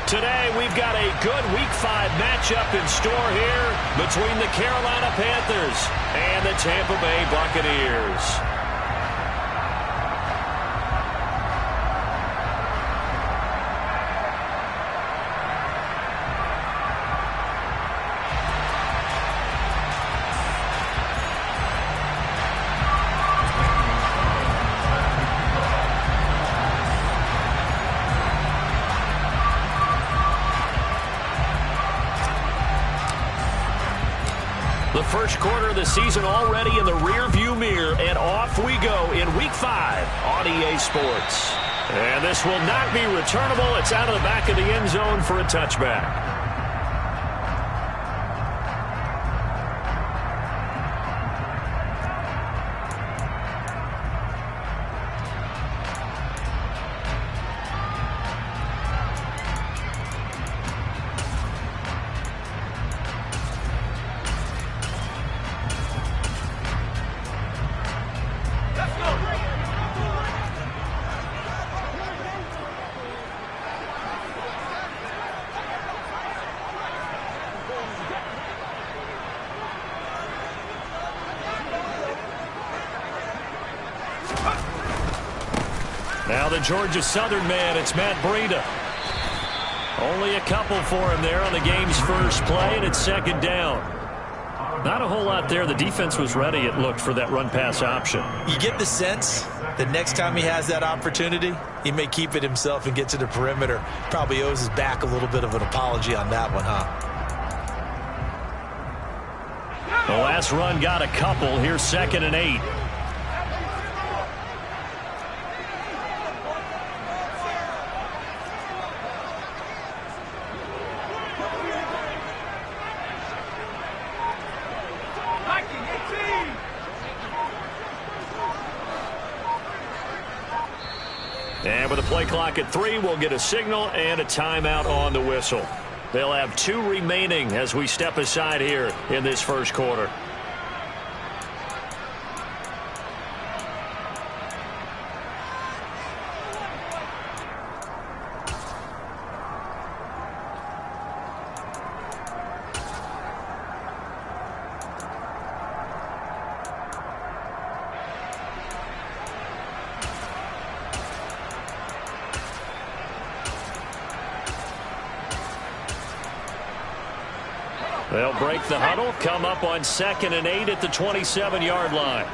Today, we've got a good Week 5 matchup in store here between the Carolina Panthers and the Tampa Bay Buccaneers. The first quarter of the season already in the rearview mirror, and off we go in Week 5 on EA Sports. And this will not be returnable. It's out of the back of the end zone for a touchback. Now the Georgia Southern man, it's Matt Breida. Only a couple for him there on the game's first play, and it's second down. Not a whole lot there. The defense was ready, it looked, for that run-pass option. You get the sense that next time he has that opportunity, he may keep it himself and get to the perimeter. Probably owes his back a little bit of an apology on that one, huh? The last run got a couple. Here's 2nd and 8. And with the play clock at 3, we'll get a signal and a timeout on the whistle. They'll have 2 remaining as we step aside here in this first quarter. They'll break the huddle, come up on 2nd and 8 at the 27-yard line.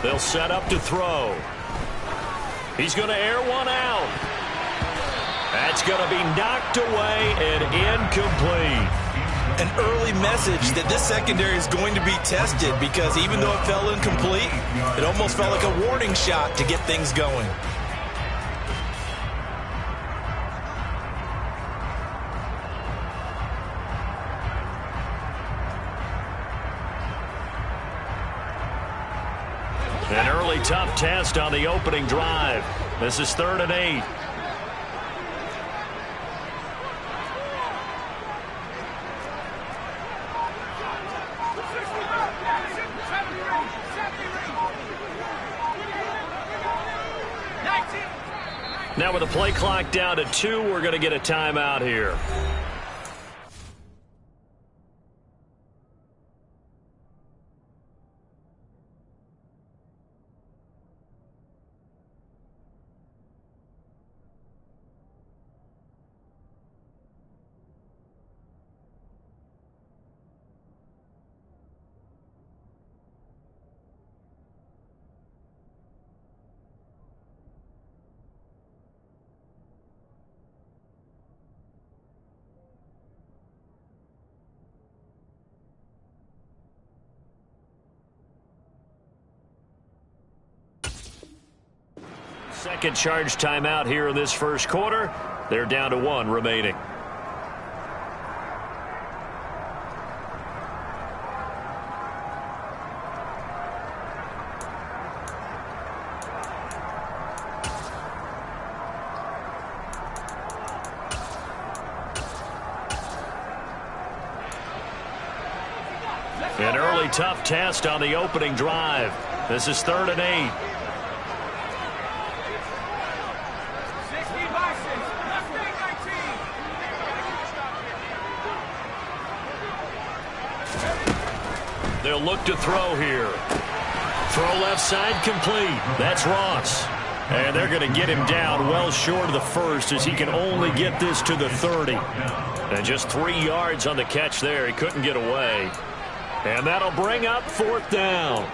They'll set up to throw. He's going to air one out. That's going to be knocked away and incomplete. An early message that this secondary is going to be tested, because even though it fell incomplete, it almost felt like a warning shot to get things going. An early tough test on the opening drive. This is 3rd and 8. Now with the play clock down to 2, we're going to get a timeout here. Second charge timeout here in this first quarter. They're down to 1 remaining. An early tough test on the opening drive. This is 3rd and 8. They'll look to throw here. Throw left side complete. That's Ross. And they're going to get him down well short of the first as he can only get this to the 30. And just 3 yards on the catch there. He couldn't get away. And that'll bring up 4th down.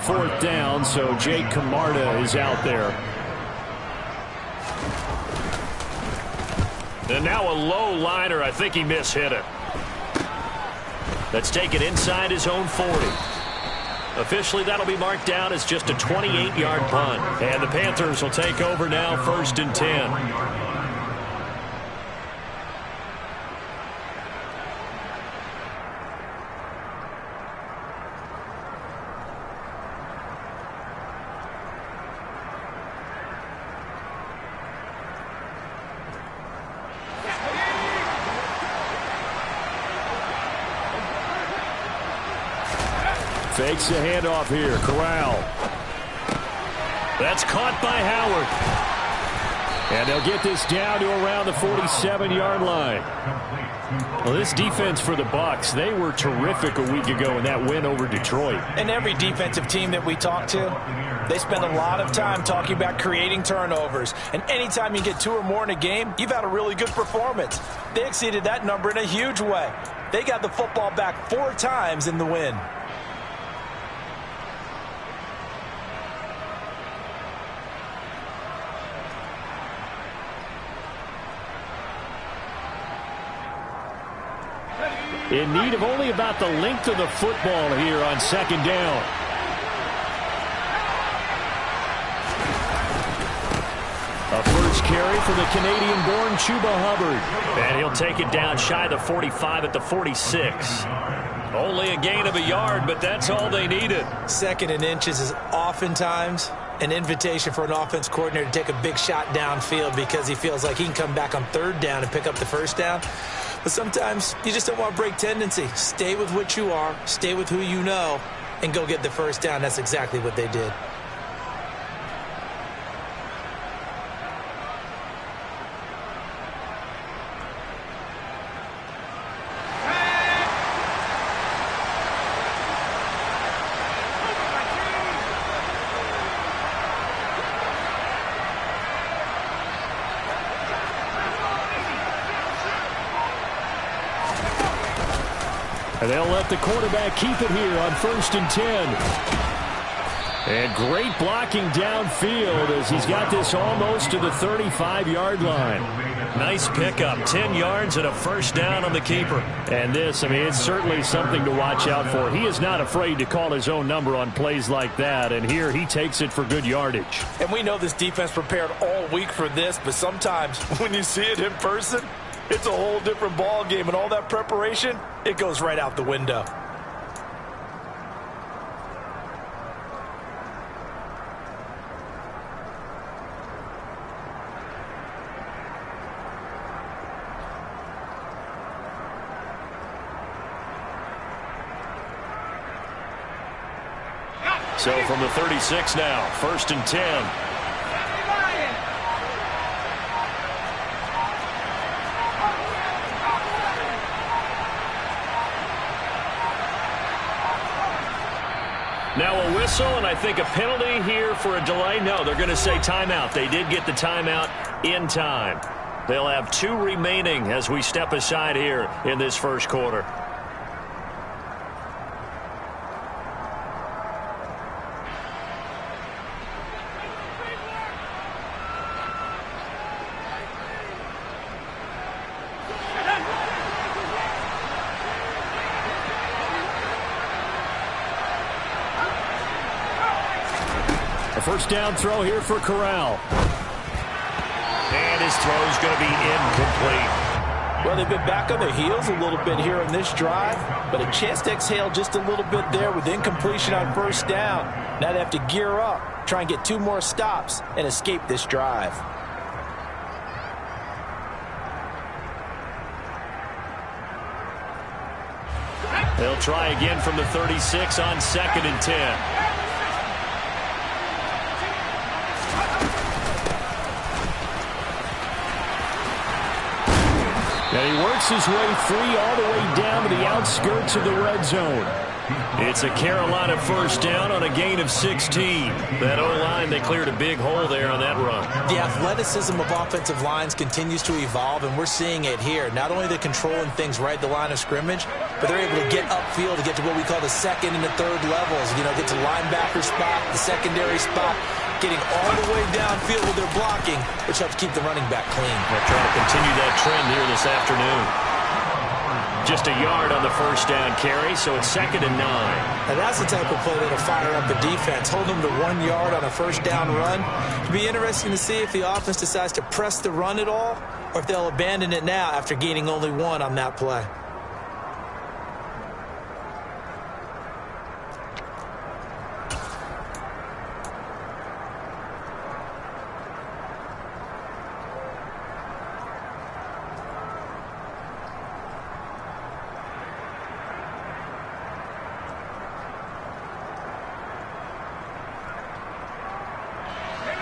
Fourth down, so Jake Camarda is out there. And now a low liner. I think he mishit it. That's taken inside his own 40. Officially, that'll be marked down as just a 28-yard punt. And the Panthers will take over now, 1st and 10. Fakes the handoff here. Corral. That's caught by Howard. And they'll get this down to around the 47-yard line. Well, this defense for the Bucs, they were terrific a week ago in that win over Detroit. And every defensive team that we talk to, they spend a lot of time talking about creating turnovers. And anytime you get 2 or more in a game, you've had a really good performance. They exceeded that number in a huge way. They got the football back 4 times in the win. In need of only about the length of the football here on 2nd down. A first carry for the Canadian-born Chuba Hubbard. And he'll take it down shy of the 45 at the 46. Only a gain of a yard, but that's all they needed. 2nd and inches is oftentimes an invitation for an offense coordinator to take a big shot downfield because he feels like he can come back on 3rd down and pick up the 1st down. But sometimes you just don't want to break tendency. Stay with what you are, stay with who you know, and go get the 1st down. That's exactly what they did. And they'll let the quarterback keep it here on 1st and 10. And great blocking downfield as he's got this almost to the 35-yard line. Nice pickup, 10 yards and a 1st down on the keeper. And this, I mean, it's certainly something to watch out for. He is not afraid to call his own number on plays like that. And here he takes it for good yardage. And we know this defense prepared all week for this, but sometimes when you see it in person, it's a whole different ball game, and all that preparation, it goes right out the window. So from the 36 now, 1st and 10. Now a whistle, and I think a penalty here for a delay. No, they're going to say timeout. They did get the timeout in time. They'll have 2 remaining as we step aside here in this 1st quarter. First down throw here for Corral. And his throw is going to be incomplete. Well, they've been back on their heels a little bit here on this drive, but a chance to exhale just a little bit there with incompletion on first down. Now they have to gear up, try and get 2 more stops, and escape this drive. They'll try again from the 36 on 2nd and 10. And he works his way free all the way down to the outskirts of the red zone. It's a Carolina first down on a gain of 16. That O-line, they cleared a big hole there on that run. The athleticism of offensive lines continues to evolve, and we're seeing it here. Not only the controlling things right at the line of scrimmage, but they're able to get upfield to get to what we call the second and the third levels. You know, get to linebacker spot, the secondary spot, getting all the way downfield with their blocking, which helps keep the running back clean. They're trying to continue that trend here this afternoon. Just a yard on the first down carry, so it's 2nd and 9. And that's the type of play that'll fire up the defense. Hold them to 1 yard on a first down run. It'll be interesting to see if the offense decides to press the run at all, or if they'll abandon it now after gaining only 1 on that play.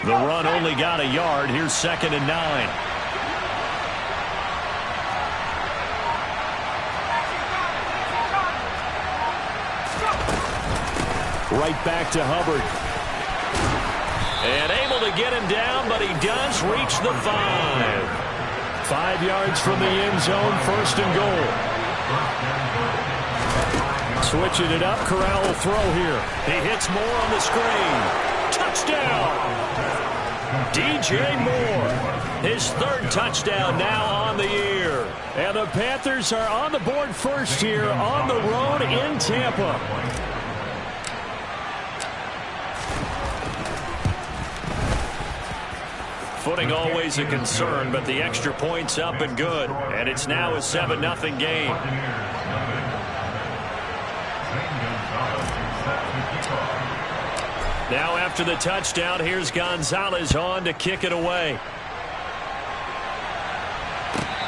The run only got a yard. Here's 2nd and 9. Right back to Hubbard. And able to get him down, but he does reach the 5. 5 yards from the end zone, 1st and goal. Switching it up, Corral will throw here. He hits Moore on the screen. Touchdown! DJ Moore, his 3rd touchdown now on the year. And the Panthers are on the board first here on the road in Tampa. Footing always a concern, but the extra point's up and good. And it's now a 7-0 game. Now after the touchdown, here's Gonzalez on to kick it away.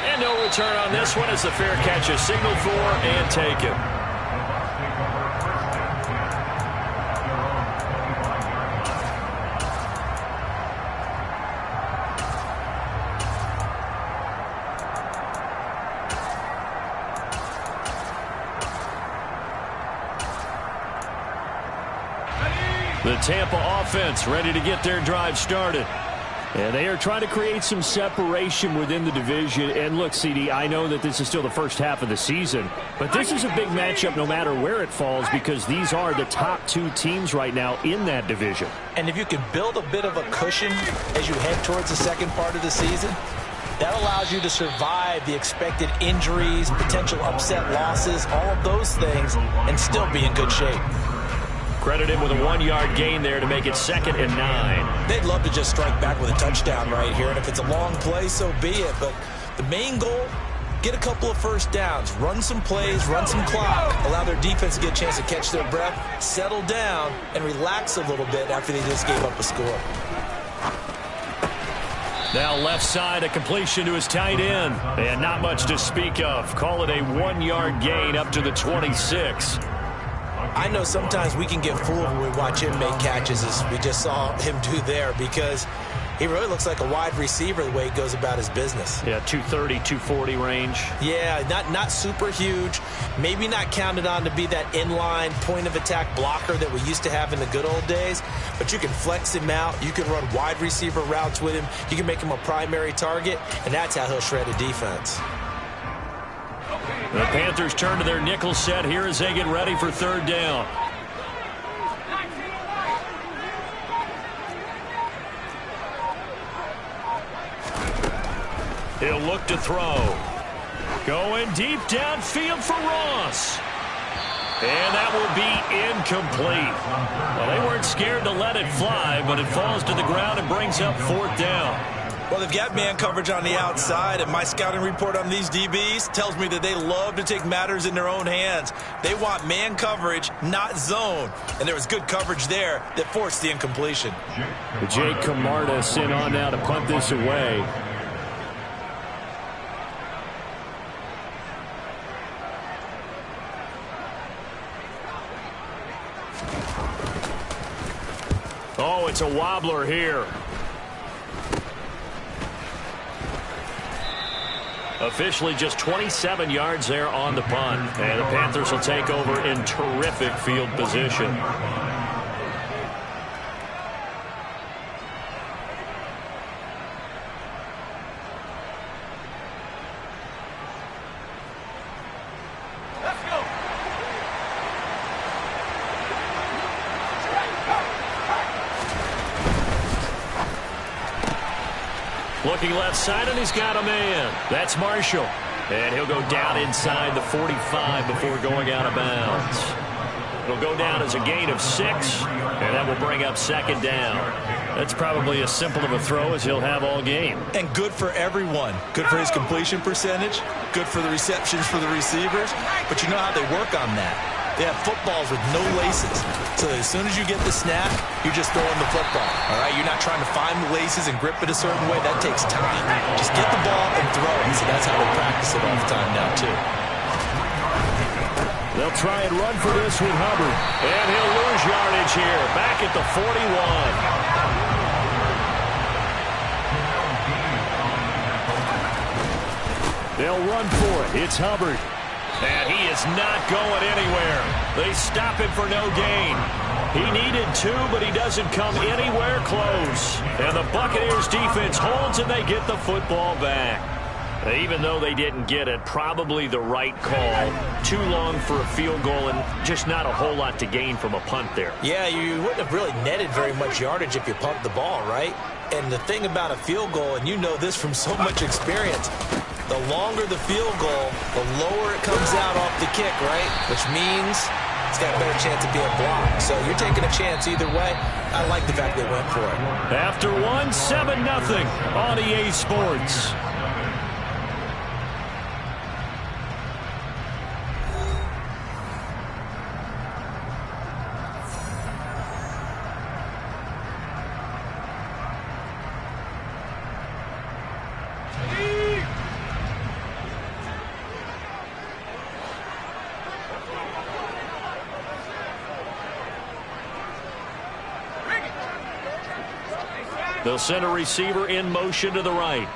And no return on this one as the fair catch is signaled for and taken. The Tampa offense ready to get their drive started. And they are trying to create some separation within the division. And look, CD, I know that this is still the first half of the season, but this is a big matchup no matter where it falls because these are the top 2 teams right now in that division. And if you can build a bit of a cushion as you head towards the second part of the season, that allows you to survive the expected injuries, potential upset losses, all of those things, and still be in good shape. Credit him with a 1-yard gain there to make it 2nd and 9. They'd love to just strike back with a touchdown right here, and if it's a long play, so be it. But the main goal, get a couple of first downs, run some plays, run some clock, allow their defense to get a chance to catch their breath, settle down, and relax a little bit after they just gave up a score. Now left side, a completion to his tight end. And not much to speak of. Call it a 1-yard gain up to the 26. I know sometimes we can get fooled when we watch him make catches, as we just saw him do there, because he really looks like a wide receiver the way he goes about his business. Yeah, 230, 240 range. Yeah, not super huge. Maybe not counted on to be that inline point-of-attack blocker that we used to have in the good old days, but you can flex him out. You can run wide receiver routes with him. You can make him a primary target, and that's how he'll shred a defense. The Panthers turn to their nickel set here as they get ready for 3rd down. He'll look to throw. Going deep downfield for Ross. And that will be incomplete. Well, they weren't scared to let it fly, but it falls to the ground and brings up 4th down. Well, they've got man coverage on the outside, and my scouting report on these DBs tells me that they love to take matters in their own hands. They want man coverage, not zone. And there was good coverage there that forced the incompletion. Jake Camarda sent on now to punt this away. Oh, it's a wobbler here. Officially just 27 yards there on the punt. And the Panthers will take over in terrific field position. Looking left side, and he's got a man. That's Marshall. And he'll go down inside the 45 before going out of bounds. It'll go down as a gain of 6, and that will bring up second down. That's probably as simple of a throw as he'll have all game. And good for everyone. Good for his completion percentage. Good for the receptions for the receivers. But you know how they work on that. They have footballs with no laces. So as soon as you get the snap, you're just throwing the football. All right? You're not trying to find the laces and grip it a certain way. That takes time. Just get the ball and throw it. So that's how they practice it all the time now, too. They'll try and run for this with Hubbard. And he'll lose yardage here. Back at the 41. They'll run for it. It's Hubbard. And he is not going anywhere. They stop him for no gain. He needed 2, but he doesn't come anywhere close. And the Buccaneers defense holds, and they get the football back. Even though they didn't get it, probably the right call. Too long for a field goal and just not a whole lot to gain from a punt there. Yeah, you wouldn't have really netted very much yardage if you pumped the ball, right? And the thing about a field goal, and you know this from so much experience, the longer the field goal, the lower it comes out off the kick, right? Which means it's got a better chance of being blocked. So you're taking a chance either way. I like the fact they went for it. After 7-0 on EA Sports. They'll send a receiver in motion to the right.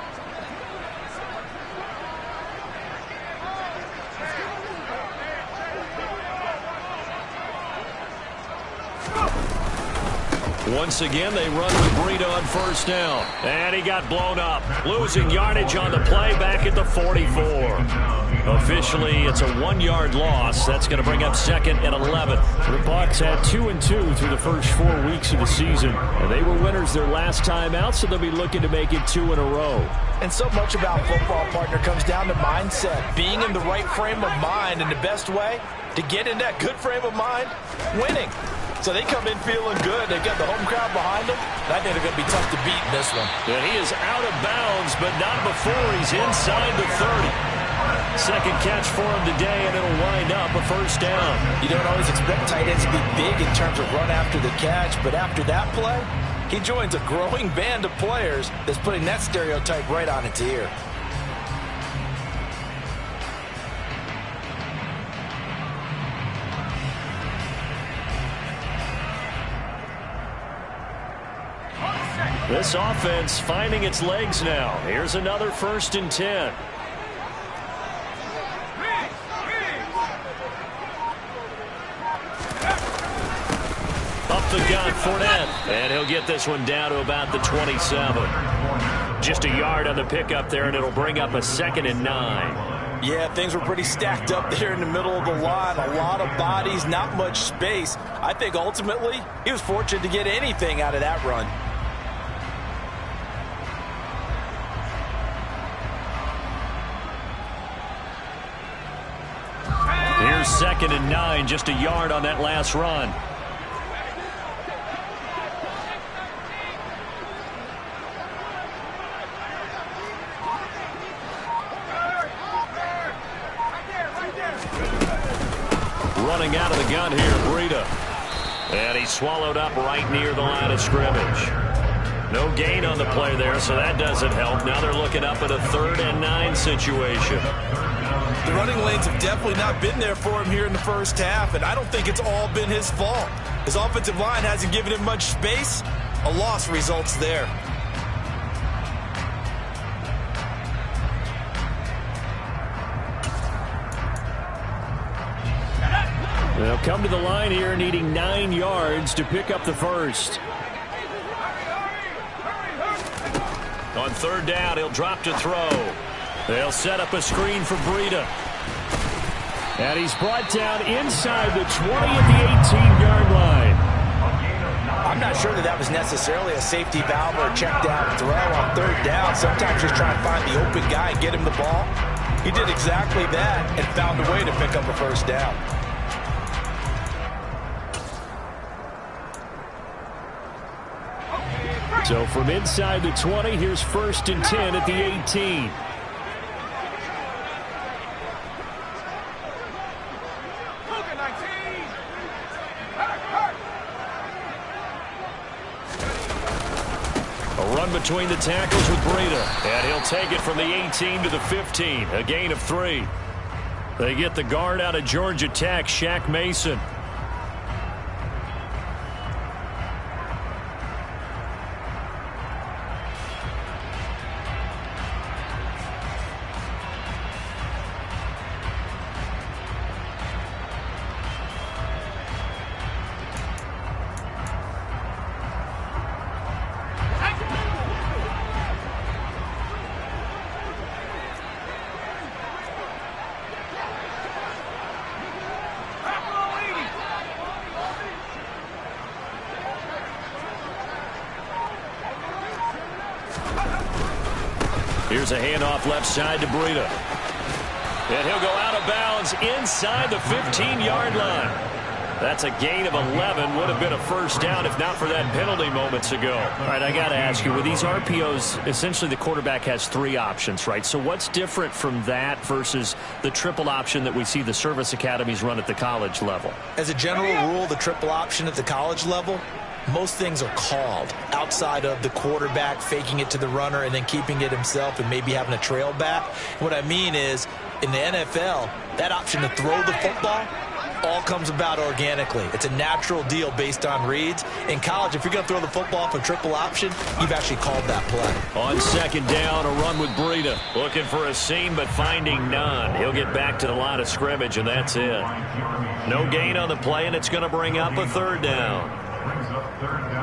Once again, they run with Breida on first down. And he got blown up. Losing yardage on the play back at the 44. Officially, it's a 1-yard loss. That's going to bring up second and 11. The Bucs had 2-2 through the first 4 weeks of the season. And they were winners their last time out, so they'll be looking to make it 2 in a row. And so much about football, partner, comes down to mindset. Being in the right frame of mind, and the best way to get in that good frame of mind, winning. So they come in feeling good. They've got the home crowd behind them. And I think they're going to be tough to beat in this one. And he is out of bounds, but not before he's inside the 30. Second catch for him today, and it'll wind up a first down. You don't always expect tight ends to be big in terms of run after the catch, but after that play, he joins a growing band of players that's putting that stereotype right on its ear. This offense finding its legs now. Here's another 1st and 10. Up the gut, Fournette. And he'll get this one down to about the 27. Just a yard on the pickup there, and it'll bring up a 2nd and 9. Yeah, things were pretty stacked up there in the middle of the line. A lot of bodies, not much space. I think ultimately he was fortunate to get anything out of that run. Here's 2nd and 9, just a yard on that last run. running out of the gun here, Breida. And he's swallowed up right near the line of scrimmage. No gain on the play there, so that doesn't help. Now they're looking up at a 3rd and 9 situation. The running lanes have definitely not been there for him here in the first half, and I don't think it's all been his fault. His offensive line hasn't given him much space. A loss results there. They'll come to the line here needing 9 yards to pick up the first. On 3rd down, he'll drop to throw. They'll set up a screen for Breida. And he's brought down inside the 20 at the 18-yard line. I'm not sure that was necessarily a safety valve or a check down throw on 3rd down. Sometimes just try to find the open guy and get him the ball. He did exactly that and found a way to pick up a first down. So from inside the 20, here's 1st and 10 at the 18. A run between the tackles with Breida. And he'll take it from the 18 to the 15. A gain of 3. They get the guard out of Georgia Tech, Shaq Mason. Here's a handoff left side to Breida. And he'll go out of bounds inside the 15-yard line. That's a gain of 11. Would have been a first down if not for that penalty moments ago. All right, I got to ask you, with these RPOs, essentially the quarterback has 3 options, right? So what's different from that versus the triple option that we see the service academies run at the college level? As a general rule, the triple option at the college level, most things are called outside of the quarterback faking it to the runner and then keeping it himself and maybe having a trail back. What I mean is, in the NFL, that option to throw the football all comes about organically. It's a natural deal based on reads. In college, if you're going to throw the football for triple option, you've actually called that play. On 2nd down, a run with Breida. Looking for a seam, but finding none. He'll get back to the line of scrimmage, and that's it. No gain on the play, and it's going to bring up a 3rd down.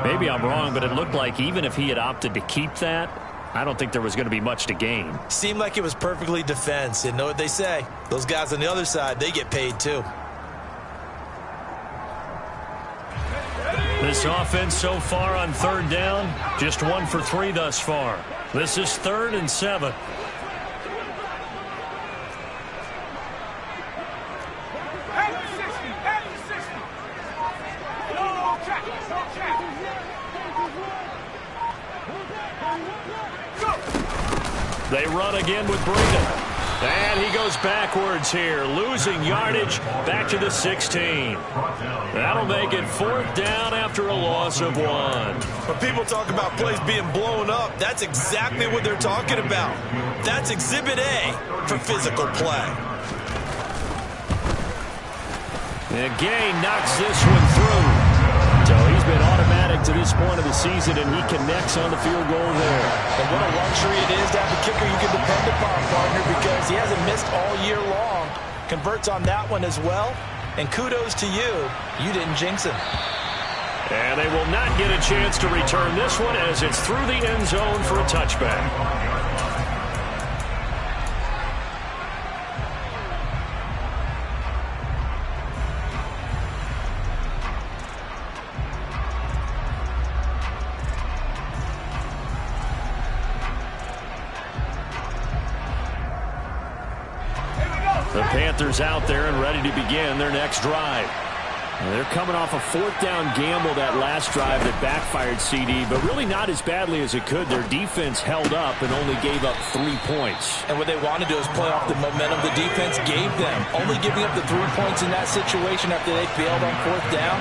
Maybe I'm wrong, but it looked like even if he had opted to keep that, I don't think there was going to be much to gain. Seemed like it was perfectly defense. And know what they say? Those guys on the other side, they get paid too. This offense so far on 3rd down, just 1 for 3 thus far. This is 3rd and 7. They run again with Breida. And he goes backwards here, losing yardage back to the 16. That'll make it 4th down after a loss of 1. When people talk about plays being blown up, that's exactly what they're talking about. That's Exhibit A for physical play. And Gay knocks this one through. So he's been automatic to this point of the season, and he connects on the field goal there. And what a luxury it is to have a kicker you can depend upon, partner, because he hasn't missed all year long. Converts on that one as well. And kudos to you. You didn't jinx him. And they will not get a chance to return this one as it's through the end zone for a touchback. The Panthers out there and ready to begin their next drive. They're coming off a fourth down gamble that last drive that backfired, CD, but really not as badly as it could. Their defense held up and only gave up 3 points. And what they want to do is play off the momentum the defense gave them. Only giving up the 3 points in that situation after they bailed on fourth down.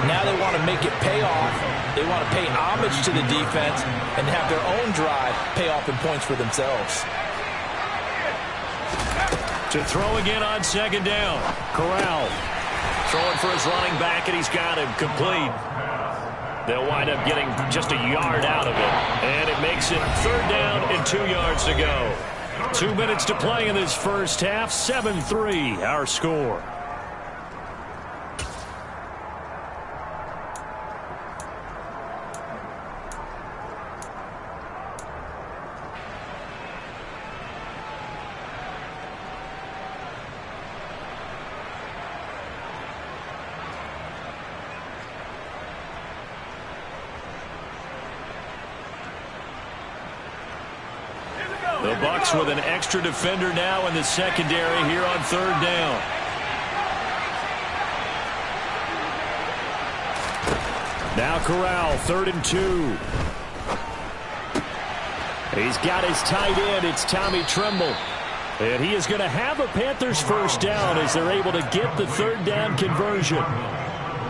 Now they want to make it pay off. They want to pay homage to the defense and have their own drive pay off in points for themselves. To throw again on second down. Corral throwing for his running back, and he's got him complete. They'll wind up getting just a yard out of it. And it makes it third down and 2 yards to go. 2 minutes to play in this first half. 7-3 our score. The Bucs with an extra defender now in the secondary here on third down. Now Corral, 3rd and 2. He's got his tight end. It's Tommy Tremble. And he is going to have a Panthers first down as they're able to get the third down conversion.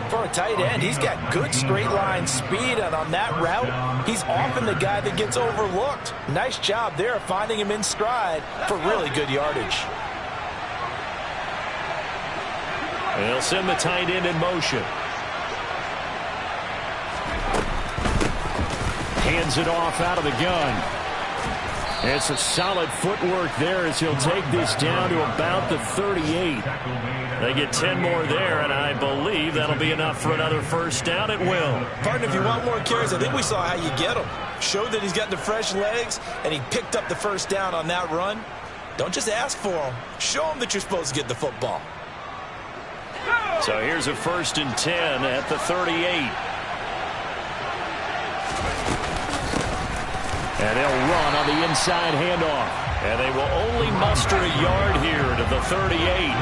For a tight end, he's got good straight line speed, and on that route, he's often the guy that gets overlooked. Nice job there finding him in stride for really good yardage. They'll send the tight end in motion. Hands it off out of the gun. It's a solid footwork there as he'll take this down to about the 38. They get 10 more there, and I believe that'll be enough for another first down. It will. Partner, if you want more carries, I think we saw how you get him. Showed that he's got the fresh legs, and he picked up the first down on that run. Don't just ask for him. Show him that you're supposed to get the football. So here's a 1st and 10 at the 38. And they'll run on the inside handoff. And they will only muster a yard here to the 38.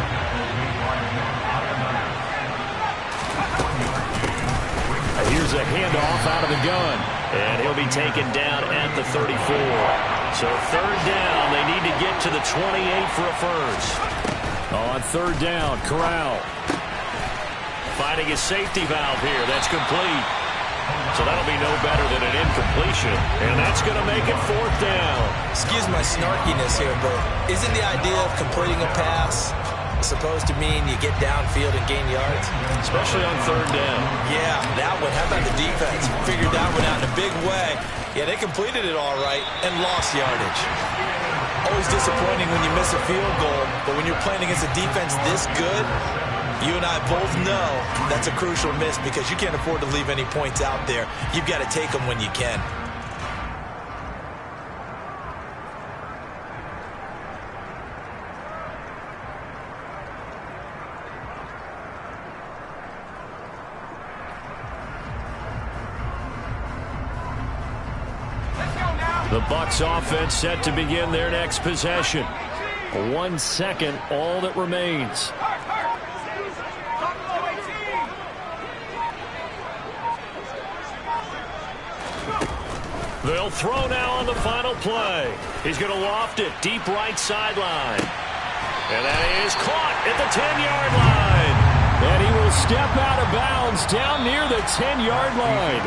Here's a handoff out of the gun. And he'll be taken down at the 34. So third down, they need to get to the 28 for a first. On third down, Corral finding his safety valve here. That's complete. So that'll be no better than an incompletion. And that's going to make it fourth down. Excuse my snarkiness here, but isn't the idea of completing a pass supposed to mean you get downfield and gain yards? Especially on third down. Yeah, that one. How about the defense? Figured that one out in a big way. Yeah, they completed it all right and lost yardage. Always disappointing when you miss a field goal, but when you're playing against a defense this good, you and I both know that's a crucial miss because you can't afford to leave any points out there. You've got to take them when you can. The Bucs offense set to begin their next possession. 1 second, all that remains. They'll throw now on the final play. He's going to loft it deep right sideline. And that is caught at the 10-yard line. And he will step out of bounds down near the 10-yard line.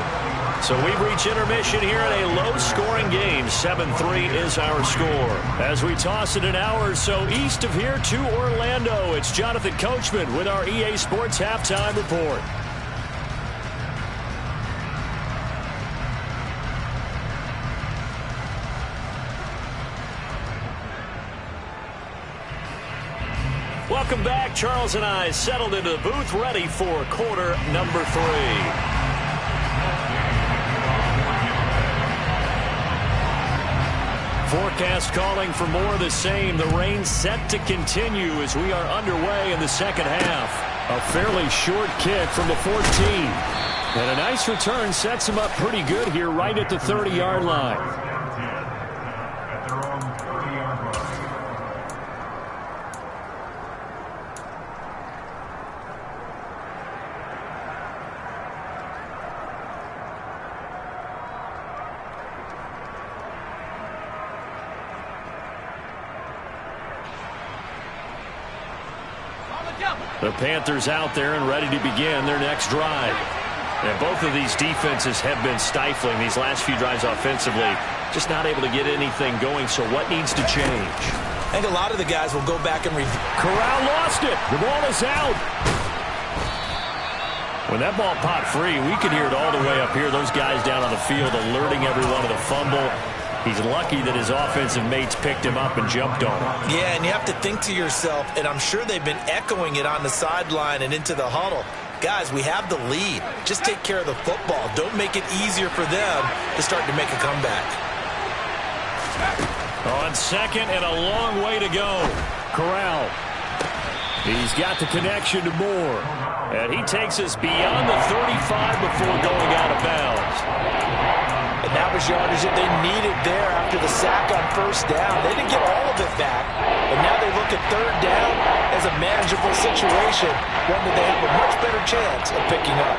So we've reached intermission here in a low-scoring game. 7-3 is our score. As we toss it an hour or so east of here to Orlando, it's Jonathan Coachman with our EA Sports Halftime Report. Welcome back. Charles and I settled into the booth ready for quarter number 3. Forecast calling for more of the same. The rain set to continue as we are underway in the second half. A fairly short kick from the 14. And a nice return sets him up pretty good here right at the 30-yard line. The Panthers out there and ready to begin their next drive. And both of these defenses have been stifling these last few drives offensively. Just not able to get anything going, so what needs to change? I think a lot of the guys will go back and review. Corral lost it. The ball is out. When that ball popped free, we could hear it all the way up here. Those guys down on the field alerting everyone of the fumble. He's lucky that his offensive mates picked him up and jumped on him. Yeah, and you have to think to yourself, and I'm sure they've been echoing it on the sideline and into the huddle. Guys, we have the lead. Just take care of the football. Don't make it easier for them to start to make a comeback. On second and a long way to go. Corral. He's got the connection to Moore. And he takes us beyond the 35 before going out of bounds. And that was yardage that they needed there after the sack on first down. They didn't get all of it back, but now they look at third down as a manageable situation, one that they have a much better chance of picking up.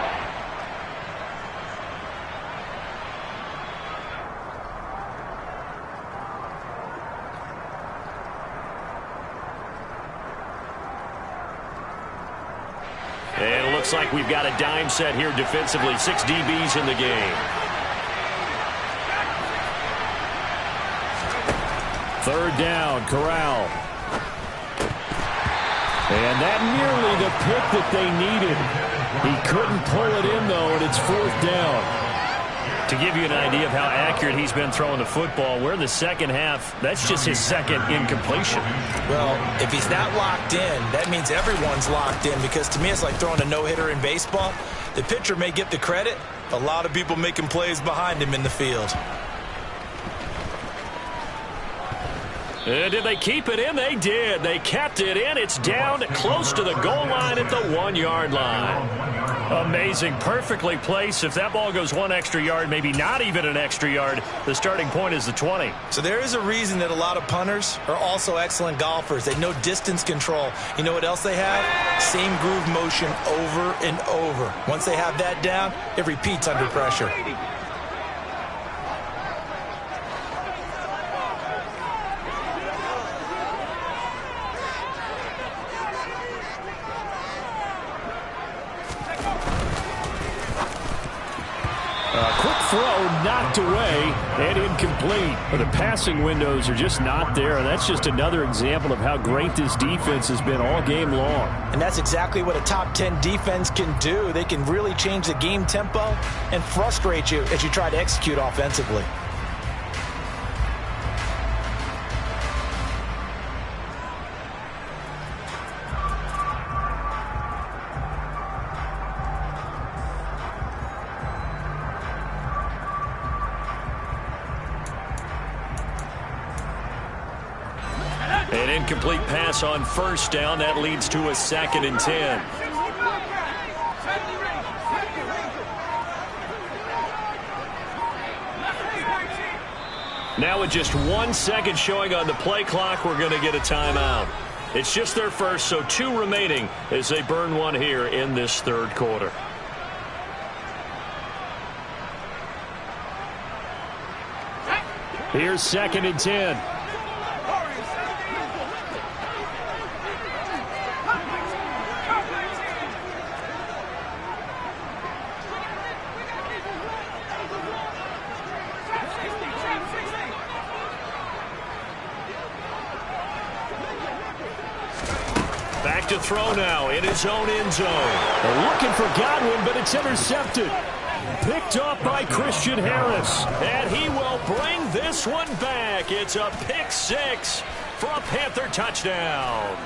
And it looks like we've got a dime set here defensively. 6 DBs in the game. Third down, Corral. And that nearly the pick that they needed. He couldn't pull it in, though, and it's fourth down. To give you an idea of how accurate he's been throwing the football, we're in the second half. That's just his second incompletion. Well, if he's not locked in, that means everyone's locked in, because to me it's like throwing a no-hitter in baseball. The pitcher may get the credit. A lot of people making plays behind him in the field. Did they keep it in? They did. They kept it in. It's down close to the goal line at the 1-yard line. Amazing. Perfectly placed. If that ball goes 1 extra yard, maybe not even an extra yard, the starting point is the 20. So there is a reason that a lot of punters are also excellent golfers. They know distance control. You know what else they have? Same groove motion over and over. Once they have that down, it repeats under pressure. Throw knocked away and incomplete. The passing windows are just not there, and that's just another example of how great this defense has been all game long. And that's exactly what a top 10 defense can do. They can really change the game tempo and frustrate you as you try to execute offensively. An incomplete pass on first down. That leads to a 2nd and 10. Now with just 1 second showing on the play clock, we're going to get a timeout. It's just their first, so 2 remaining as they burn one here in this third quarter. Here's 2nd and 10. Back to throw now in his own end zone. They're looking for Godwin, but it's intercepted. Picked up by Christian Harris. And he will bring this one back. It's a pick 6 for a Panther touchdown.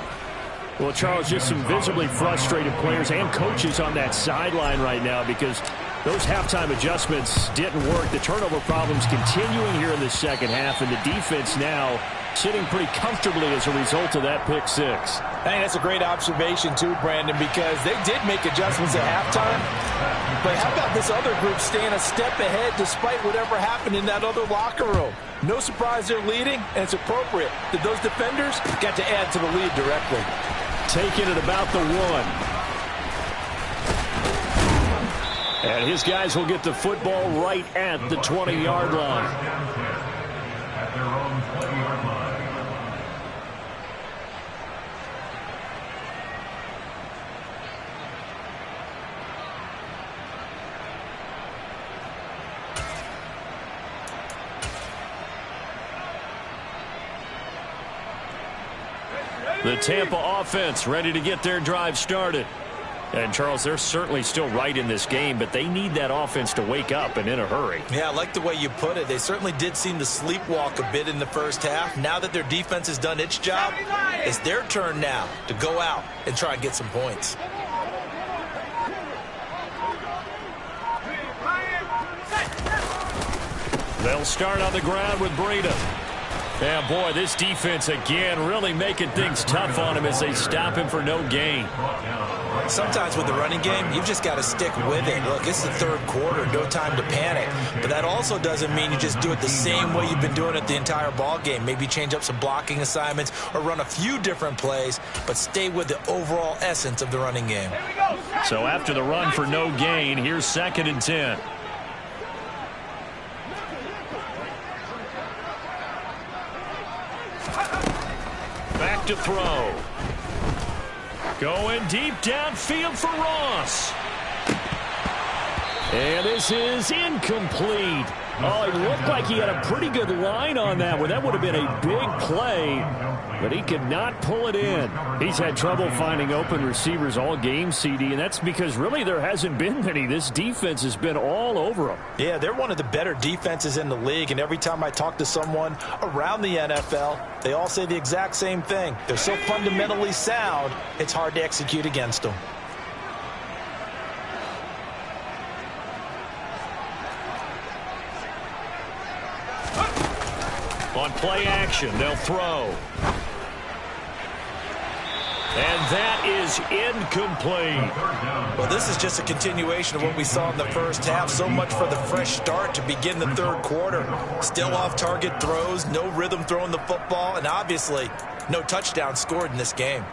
Well, Charles, just some visibly frustrated players and coaches on that sideline right now because those halftime adjustments didn't work. The turnover problems continuing here in the second half, and the defense now sitting pretty comfortably as a result of that pick 6. I think that's a great observation too, Brandon, because they did make adjustments at halftime. But how about this other group staying a step ahead despite whatever happened in that other locker room? No surprise they're leading, and it's appropriate that those defenders got to add to the lead directly. Taking it about the 1. And his guys will get the football right at the 20-yard line. The Tampa offense ready to get their drive started. And, Charles, they're certainly still right in this game, but they need that offense to wake up and in a hurry. Yeah, I like the way you put it. They certainly did seem to sleepwalk a bit in the first half. Now that their defense has done its job, it's their turn now to go out and try and get some points. They'll start on the ground with Breida. Yeah, boy, this defense again really making things tough on him as they stop him for no gain. Sometimes with the running game, you've just got to stick with it. Look, it's the third quarter, no time to panic. But that also doesn't mean you just do it the same way you've been doing it the entire ball game. Maybe change up some blocking assignments or run a few different plays, but stay with the overall essence of the running game. So after the run for no gain, here's 2nd and 10. Back to throw. Going deep downfield for Ross. And this is incomplete. Oh, it looked like he had a pretty good line on that one. That would have been a big play, but he could not pull it in. He's had trouble finding open receivers all game, CD, and that's because really there hasn't been many. This defense has been all over them. Yeah, they're one of the better defenses in the league, and every time I talk to someone around the NFL, they all say the exact same thing. They're so fundamentally sound, it's hard to execute against them. On play action, they'll throw. And that is incomplete. Well, this is just a continuation of what we saw in the first half. So much for the fresh start to begin the third quarter. Still off-target throws, no rhythm throwing the football, and obviously no touchdown scored in this game.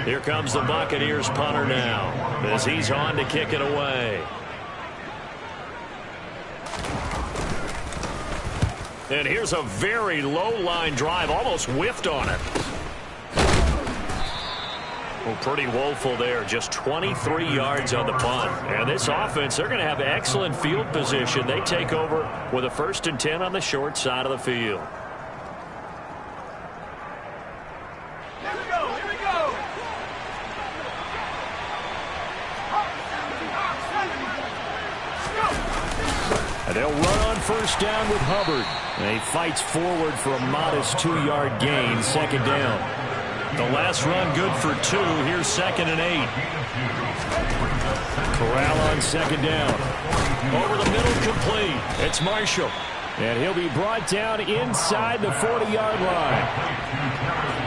Here comes the Buccaneers punter now as he's on to kick it away. And here's a very low-line drive, almost whiffed on it. Well, pretty woeful there, just 23 yards on the punt. And this offense, they're going to have excellent field position. They take over with a 1st and 10 on the short side of the field. And they'll run on 1st down with Hubbard. And he fights forward for a modest 2-yard gain, 2nd down. The last run good for 2. Here's 2nd and 8. Corral on 2nd down. Over the middle, complete. It's Marshall. And he'll be brought down inside the 40-yard line.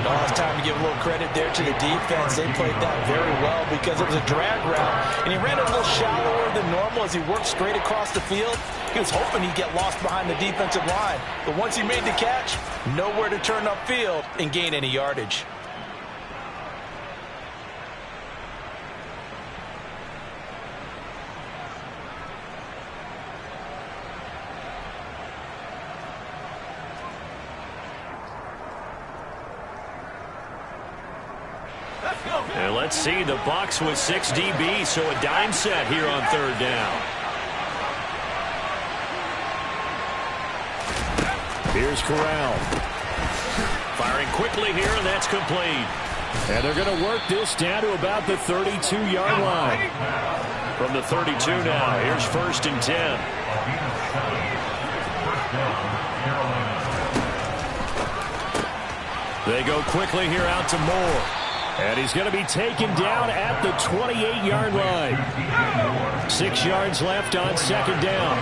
Oh, it's time to give a little credit there to the defense. They played that very well because it was a drag route, and he ran it a little shallower than normal as he worked straight across the field. He was hoping he'd get lost behind the defensive line, but once he made the catch, nowhere to turn upfield and gain any yardage. And let's see, the Bucs with 6 DBs, so a dime set here on 3rd down. Here's Corral. Firing quickly here, and that's complete. And they're going to work this down to about the 32-yard line. From the 32 now, here's 1st and 10. They go quickly here out to Moore. And he's going to be taken down at the 28-yard line. 6 yards left on 2nd down.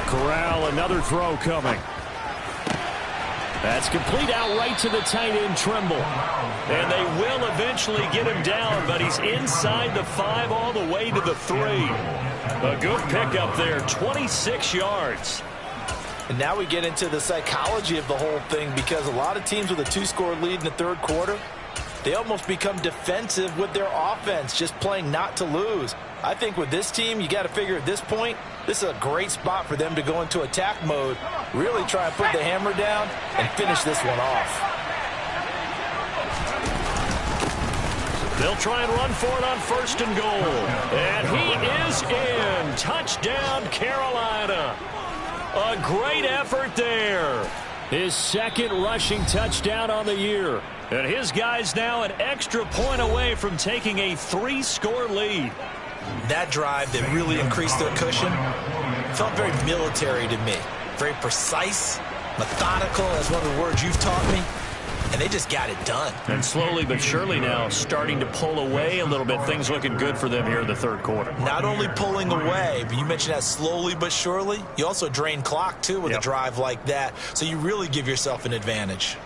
Corral, another throw coming. That's complete out right to the tight end, Trimble. And they will eventually get him down, but he's inside the 5 all the way to the 3. A good pickup there, 26 yards. And now we get into the psychology of the whole thing, because a lot of teams with a 2-score lead in the third quarter, they almost become defensive with their offense, just playing not to lose. I think with this team, you got to figure at this point, this is a great spot for them to go into attack mode, really try and put the hammer down and finish this one off. They'll try and run for it on 1st and goal. And he is in. Touchdown, Carolina. A great effort there. His 2nd rushing touchdown on the year. And his guys now an extra point away from taking a 3-score lead. That drive that really increased their cushion felt very military to me. Very precise, methodical, that's one of the words you've taught me. And they just got it done. And slowly but surely now starting to pull away a little bit. Things looking good for them here in the 3rd quarter. Not only pulling away, but you mentioned that slowly but surely. You also drain clock, too, with a drive like that. So you really give yourself an advantage.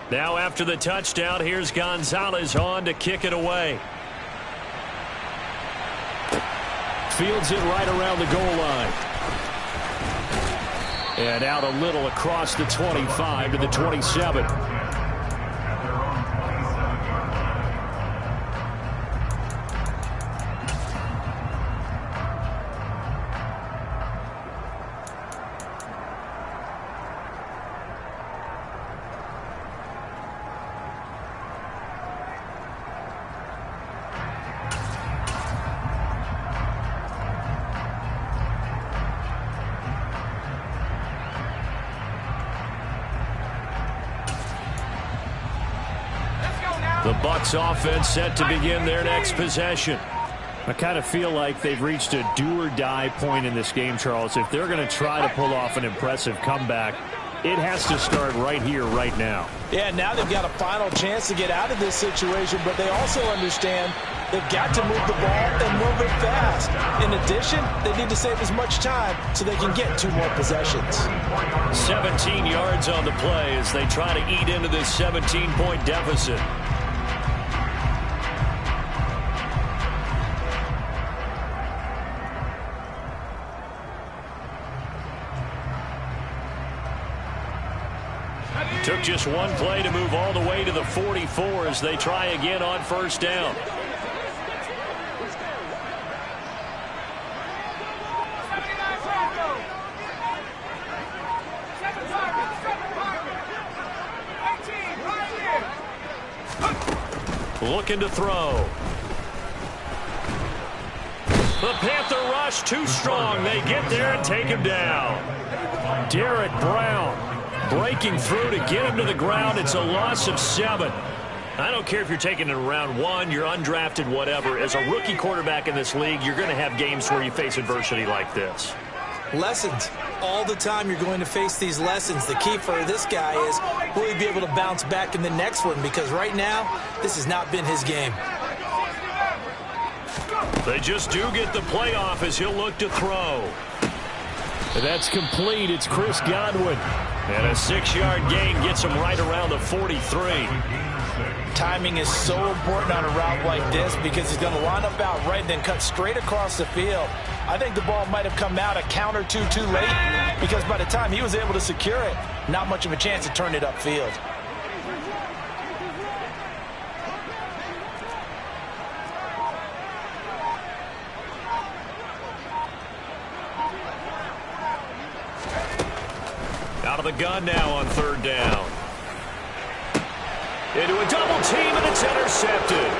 Now after the touchdown, here's Gonzalez on to kick it away. Fields it right around the goal line. And out a little across the 25 to the 27. The Bucs offense set to begin their next possession. I kind of feel like they've reached a do-or-die point in this game, Charles. If they're going to try to pull off an impressive comeback, it has to start right here, right now. Yeah, now they've got a final chance to get out of this situation, but they also understand they've got to move the ball and move it fast. In addition, they need to save as much time so they can get 2 more possessions. 17 yards on the play as they try to eat into this 17-point deficit. Took just one play to move all the way to the 44 as they try again on 1st down. Looking to throw. The Panther rush too strong. They get there and take him down. Derek Brown breaking through to get him to the ground. It's a loss of 7. I don't care if you're taking it in round 1, you're undrafted, whatever. As a rookie quarterback in this league, you're going to have games where you face adversity like this. Lessons. All the time you're going to face these lessons. The key for this guy is will he be able to bounce back in the next one, because right now this has not been his game. They just do get the playoff as he'll look to throw. That's complete. It's Chris Godwin. And a 6-yard gain gets him right around the 43. Timing is so important on a route like this because he's going to line up out right and then cut straight across the field. I think the ball might have come out a count or two too late because by the time he was able to secure it, not much of a chance to turn it upfield. Out of the gun now on 3rd down. Into a double team, and it's intercepted.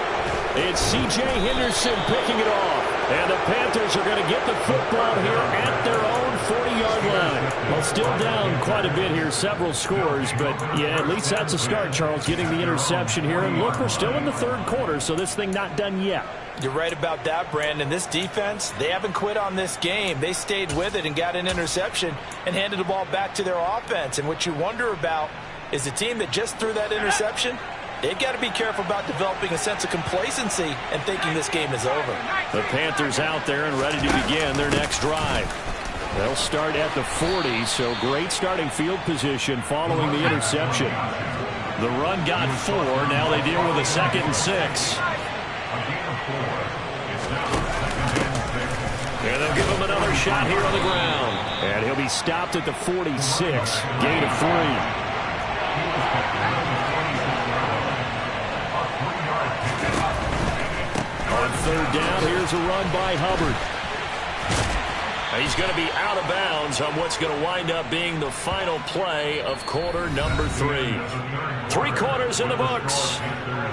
It's C.J. Henderson picking it off. And the Panthers are going to get the football here at their own 40-yard line. Well, still down quite a bit here, several scores. But, yeah, at least that's a start, Charles, getting the interception here. And, look, we're still in the 3rd quarter, so this thing not done yet. You're right about that, Brandon. This defense, they haven't quit on this game. They stayed with it and got an interception and handed the ball back to their offense. And what you wonder about is the team that just threw that interception, they've got to be careful about developing a sense of complacency and thinking this game is over. The Panthers out there and ready to begin their next drive. They'll start at the 40, so great starting field position following the interception. The run got 4. Now they deal with a 2nd and 6. And they'll give him another shot here on the ground. And he'll be stopped at the 46. Gain of 3. On 3rd down, here's a run by Hubbard. He's going to be out of bounds on what's going to wind up being the final play of quarter number 3. 3 quarters in the books.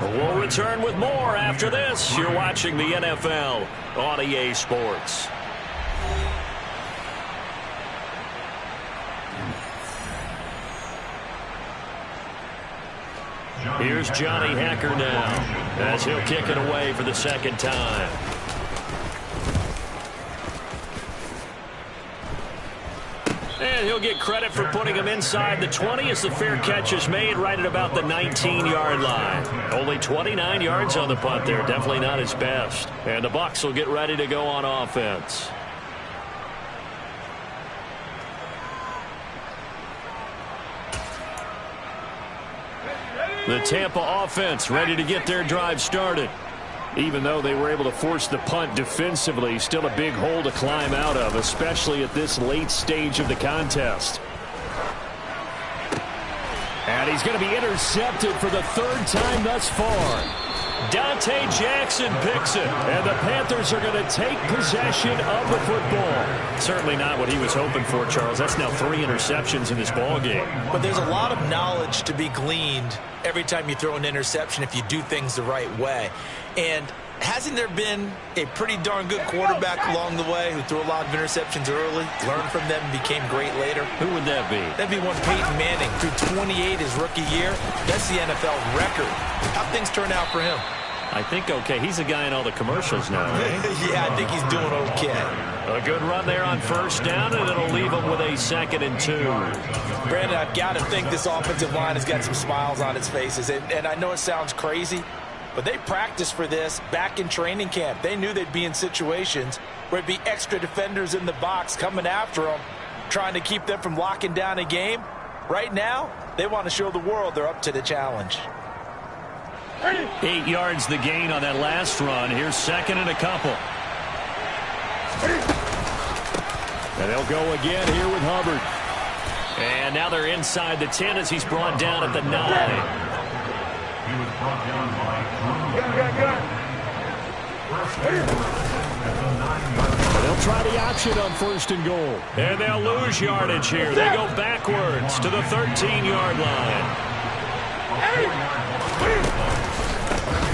We'll return with more after this. You're watching the NFL on EA Sports. Here's Johnny Hekker now as he'll kick it away for the second time. And he'll get credit for putting him inside the 20 as the fair catch is made right at about the 19-yard line. Only 29 yards on the punt there. Definitely not his best. And the Bucs will get ready to go on offense. The Tampa offense ready to get their drive started. Even though they were able to force the punt defensively, still a big hole to climb out of, especially at this late stage of the contest. And he's going to be intercepted for the 3rd time thus far. Dante Jackson picks it, and the Panthers are going to take possession of the football. Certainly not what he was hoping for, Charles. That's now 3 interceptions in this ball game. But there's a lot of knowledge to be gleaned every time you throw an interception if you do things the right way. And hasn't there been a pretty darn good quarterback along the way who threw a lot of interceptions early, learned from them, and became great later? Who would that be? That'd be one Peyton Manning, threw 28 his rookie year. That's the NFL record. How'd things turn out for him? I think okay. He's a guy in all the commercials now, right? Yeah, I think he's doing okay. A good run there on 1st down, and it'll leave him with a 2nd and 2. Brandon, I've got to think this offensive line has got some smiles on its faces. And I know it sounds crazy, but they practiced for this back in training camp. They knew they'd be in situations where it'd be extra defenders in the box coming after them, trying to keep them from locking down a game. Right now, they want to show the world they're up to the challenge. 8 yards the gain on that last run. Here's 2nd and a couple. And they'll go again here with Hubbard. And now they're inside the 10 as he's brought down at the 9. He was brought down by They'll try the option on 1st and goal. And they'll lose yardage here. They go backwards to the 13-yard line.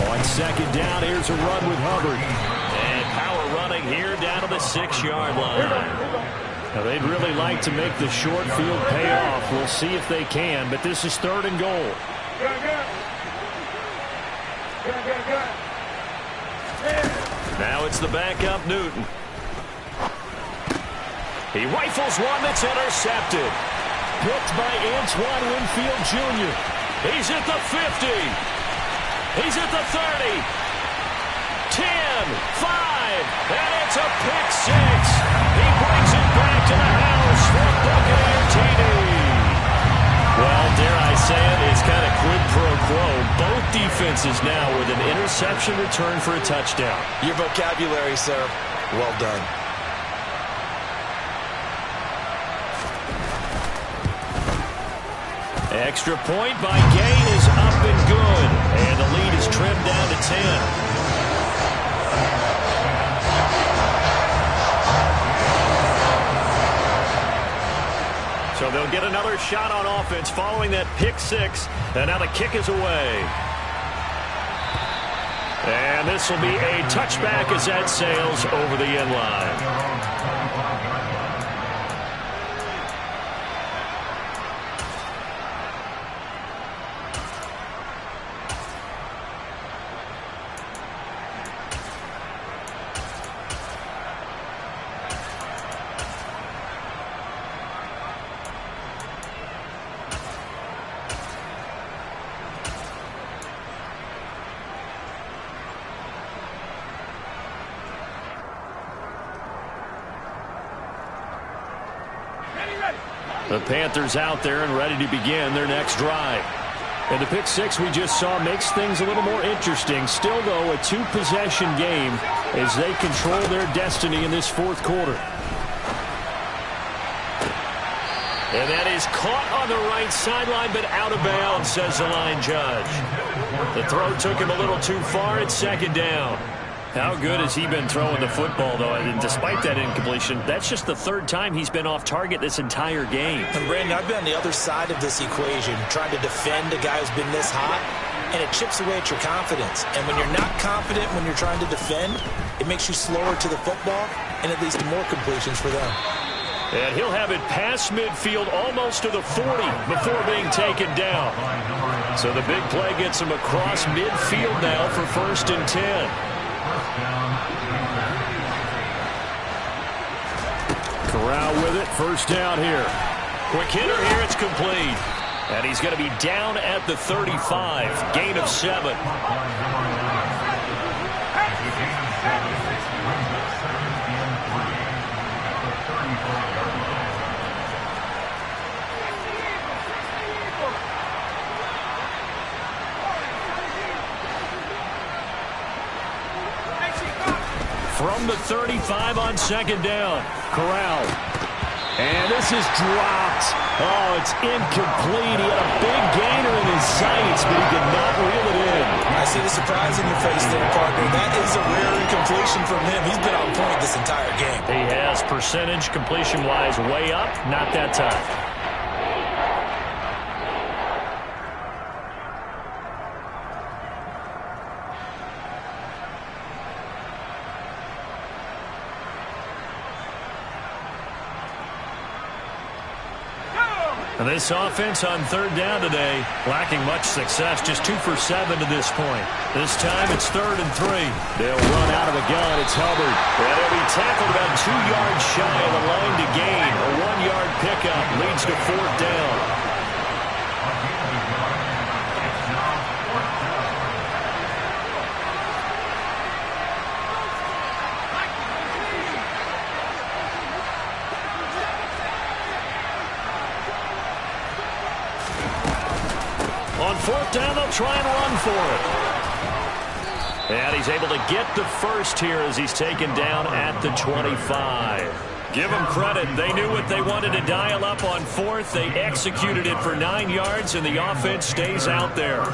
On 2nd down, here's a run with Hubbard. And power running here down to the 6-yard line. Now, they'd really like to make the short field pay off. We'll see if they can, but this is 3rd and goal. Now it's the backup, Newton. He rifles one that's intercepted. Picked by Antoine Winfield Jr. He's at the 50. He's at the 30, 10, 5, and it's a pick 6. He brings it back to the house for Buccaneer TD. Well, dare I say it, it's kind of quid pro quo. Both defenses now with an interception return for a touchdown. Your vocabulary, sir. Well done. Extra point by Gay is up and good. And the lead is trimmed down to 10. So they'll get another shot on offense following that pick 6. And now the kick is away. And this will be a touchback as that sails over the end line. The Panthers out there and ready to begin their next drive. And the pick 6 we just saw makes things a little more interesting. Still, though, a 2-possession game as they control their destiny in this 4th quarter. And that is caught on the right sideline, but out of bounds, says the line judge. The throw took him a little too far. It's 2nd down. How good has he been throwing the football, though? And despite that incompletion, that's just the third time he's been off target this entire game. And, Brandon, I've been on the other side of this equation, trying to defend a guy who's been this hot, and it chips away at your confidence. And when you're not confident when you're trying to defend, it makes you slower to the football and it leads to more completions for them. And he'll have it past midfield almost to the 40 before being taken down. So the big play gets him across midfield now for 1st and 10. Corral with it, 1st down here. Quick hitter here, it's complete. And he's going to be down at the 35, gain of 7. From the 35 on 2nd down, Corral. And this is dropped. Oh, it's incomplete. He had a big gainer in his sights, but he did not reel it in. I see the surprise in your face there, partner. That is a rare incompletion from him. He's been on point this entire game. He has percentage completion-wise way up, not that time. And this offense on 3rd down today, lacking much success, just 2 for 7 to this point. This time it's 3rd and 3. They'll run out of the gun. It's Hubbard. And he'll be tackled about 2 yards shy of the line to gain. A 1-yard pickup leads to 4th down. On 4th down, they'll try and run for it. And he's able to get the first here as he's taken down at the 25. Give them credit. They knew what they wanted to dial up on 4th. They executed it for 9 yards, and the offense stays out there.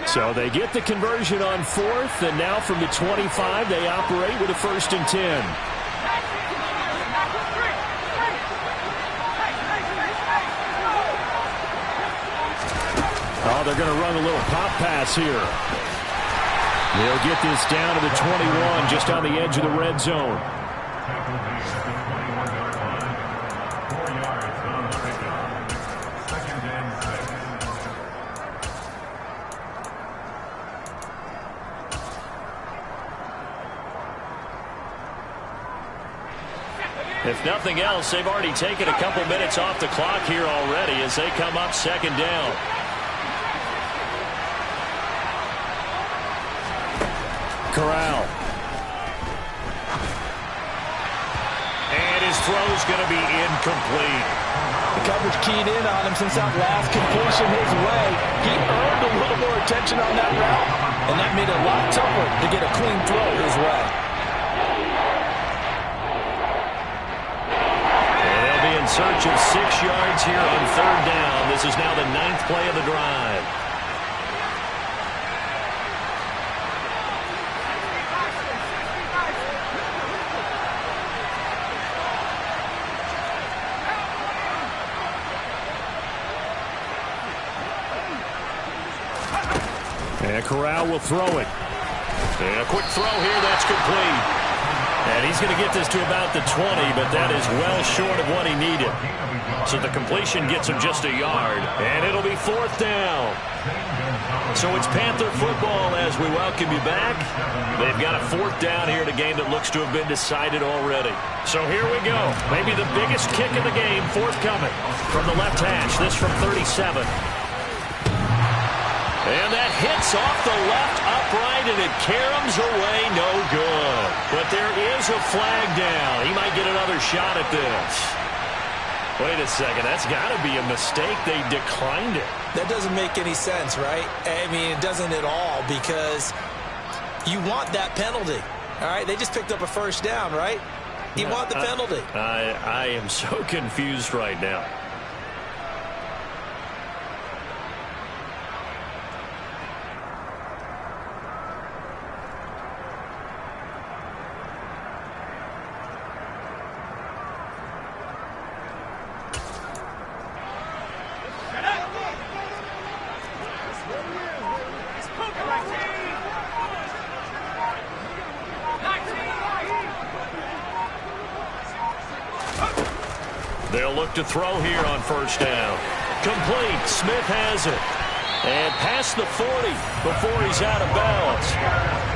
So they get the conversion on 4th, and now from the 25, they operate with a 1st and 10. Oh, they're going to run a little pop pass here. They'll get this down to the 21, just on the edge of the red zone. If nothing else, they've already taken a couple minutes off the clock here already as they come up 2nd down. Corral. And his throw's going to be incomplete. The coverage keyed in on him since that last completion his way. He earned a little more attention on that route, and that made it a lot tougher to get a clean throw his way. In search of 6 yards here on 3rd down. This is now the 9th play of the drive. And Corral will throw it. And a quick throw here, that's complete. And he's going to get this to about the 20, but that is well short of what he needed. So the completion gets him just a yard, and it'll be 4th down. So it's Panther football as we welcome you back. They've got a 4th down here in a game that looks to have been decided already. So here we go. Maybe the biggest kick of the game forthcoming from the left hash. This from 37. And that hits off the left upright, and it caroms away no good. But there is a flag down. He might get another shot at this. Wait a second. That's got to be a mistake. They declined it. That doesn't make any sense, right? I mean, it doesn't at all because you want that penalty. All right, they just picked up a first down, right? You want the penalty. I am so confused right now. They'll look to throw here on first down. Complete. Smith has it. And past the 40 before he's out of bounds.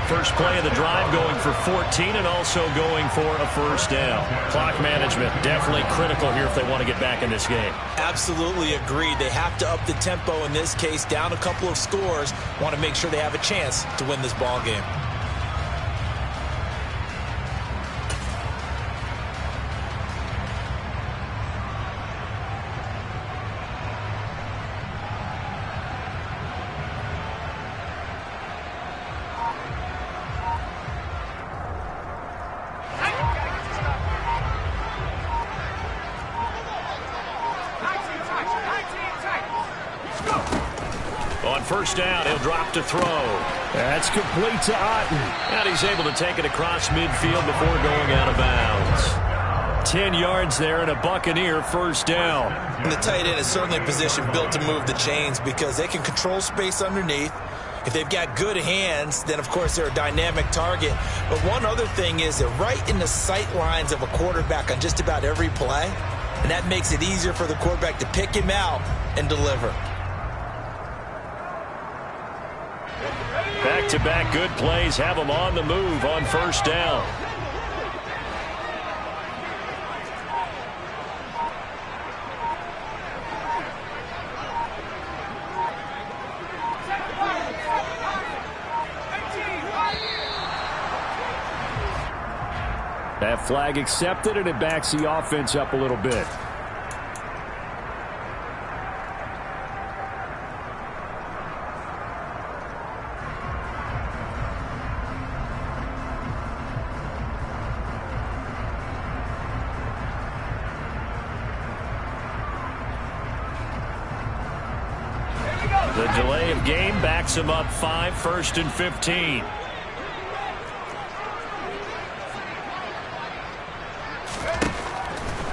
First play of the drive going for 14 and also going for a first down. Clock management definitely critical here if they want to get back in this game. Absolutely agreed. They have to up the tempo in this case. Down a couple of scores. Want to make sure they have a chance to win this ball game. First down, he'll drop to throw. That's complete to Otten. And he's able to take it across midfield before going out of bounds. 10 yards there and a Buccaneer first down. And the tight end is certainly a position built to move the chains because they can control space underneath. If they've got good hands, then, of course, they're a dynamic target. But one other thing is they're right in the sight lines of a quarterback on just about every play. And that makes it easier for the quarterback to pick him out and deliver. Back-to-back good plays have them on the move on first down. That flag accepted, and it backs the offense up a little bit. The delay of game backs him up 5, 1st and 15.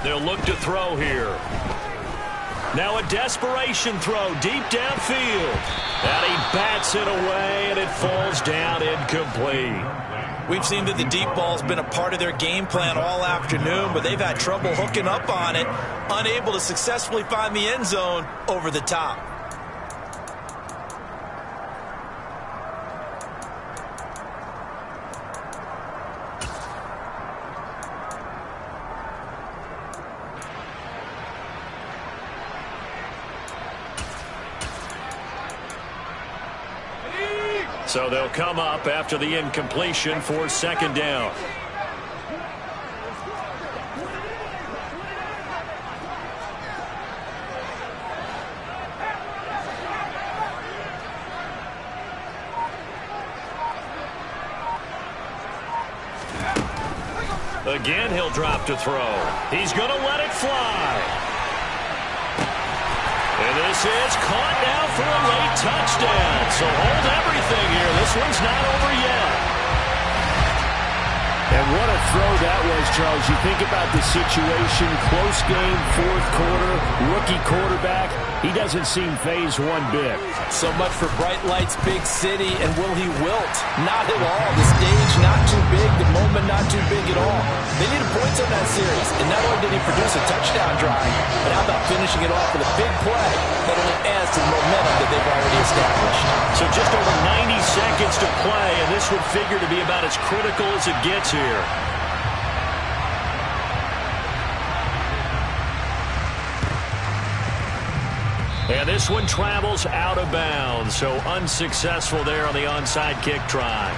They'll look to throw here. Now a desperation throw deep downfield. And he bats it away, and it falls down incomplete. We've seen that the deep ball's been a part of their game plan all afternoon, but they've had trouble hooking up on it, unable to successfully find the end zone over the top. So they'll come up after the incompletion for second down. Again, he'll drop to throw. He's going to let it fly. And this is caught now for a late touchdown. So hold everything here. This one's not over yet. And what a throw that was, Charles. You think about the situation, close game, fourth quarter, rookie quarterback. He doesn't seem fazed one bit. So much for bright lights, big city, and will he wilt? Not at all. The stage not too big, the moment not too big at all. They needed points on that series, and not only did he produce a touchdown drive, but how about finishing it off with a big play that only adds to the momentum that they've already established. So just over 90 seconds to play, and this would figure to be about as critical as it gets here. And this one travels out of bounds, so unsuccessful there on the onside kick try.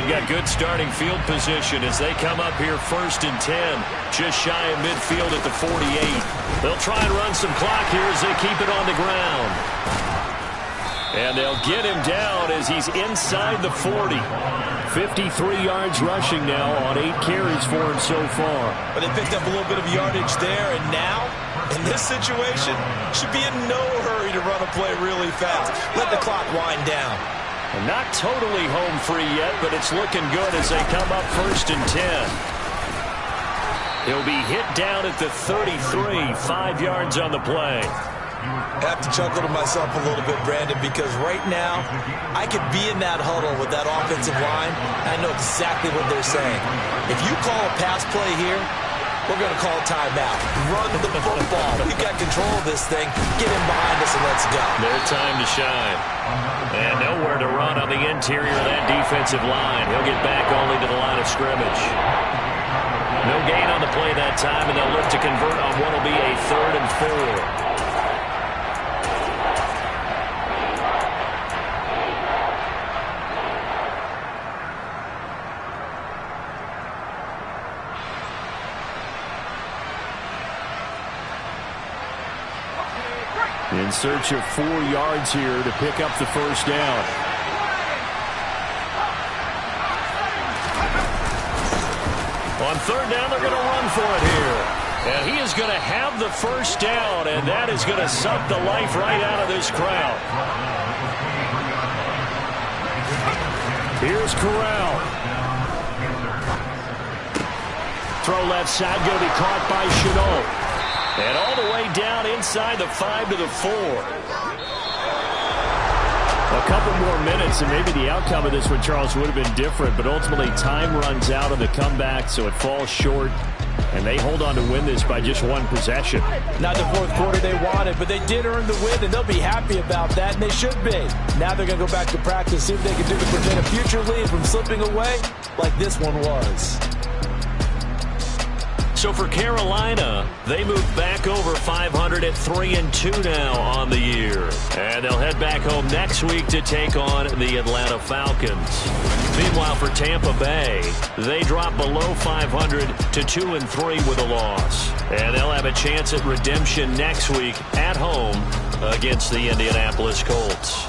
they've got good starting field position as they come up here 1st and 10, just shy of midfield at the 48. They'll try and run some clock here as they keep it on the ground. And they'll get him down as he's inside the 40. 53 yards rushing now on 8 carries for him so far. But they picked up a little bit of yardage there, and now, in this situation, should be in no hurry to run a play really fast. Let the clock wind down. And not totally home free yet, but it's looking good as they come up 1st and 10. He'll be hit down at the 33, 5 yards on the play. I have to chuckle to myself a little bit, Brandon, because right now I could be in that huddle with that offensive line. I know exactly what they're saying. If you call a pass play here, we're going to call a timeout. Run the football. We've got control of this thing. Get in behind us and let's go. Their time to shine. And nowhere to run on the interior of that defensive line. He'll get back only to the line of scrimmage. No gain on the play that time, and they'll look to convert on what will be a 3rd and 4. In search of 4 yards here to pick up the 1st down. On 3rd down, they're going to run for it here. And he is going to have the 1st down, and that is going to suck the life right out of this crowd. Here's Corral. Throw left side, going to be caught by Chenault. And all the way down inside the 5 to the 4. A couple more minutes, and maybe the outcome of this one, Charles, would have been different. But ultimately, time runs out on the comeback, so it falls short. And they hold on to win this by just 1 possession. Not the 4th quarter they wanted, but they did earn the win, and they'll be happy about that, and they should be. Now they're going to go back to practice, see what they can do to prevent a future lead from slipping away like this one was. So for Carolina, they move back over 500 at 3-2 now on the year. And they'll head back home next week to take on the Atlanta Falcons. Meanwhile, for Tampa Bay, they drop below 500 to 2-3 with a loss. And they'll have a chance at redemption next week at home against the Indianapolis Colts.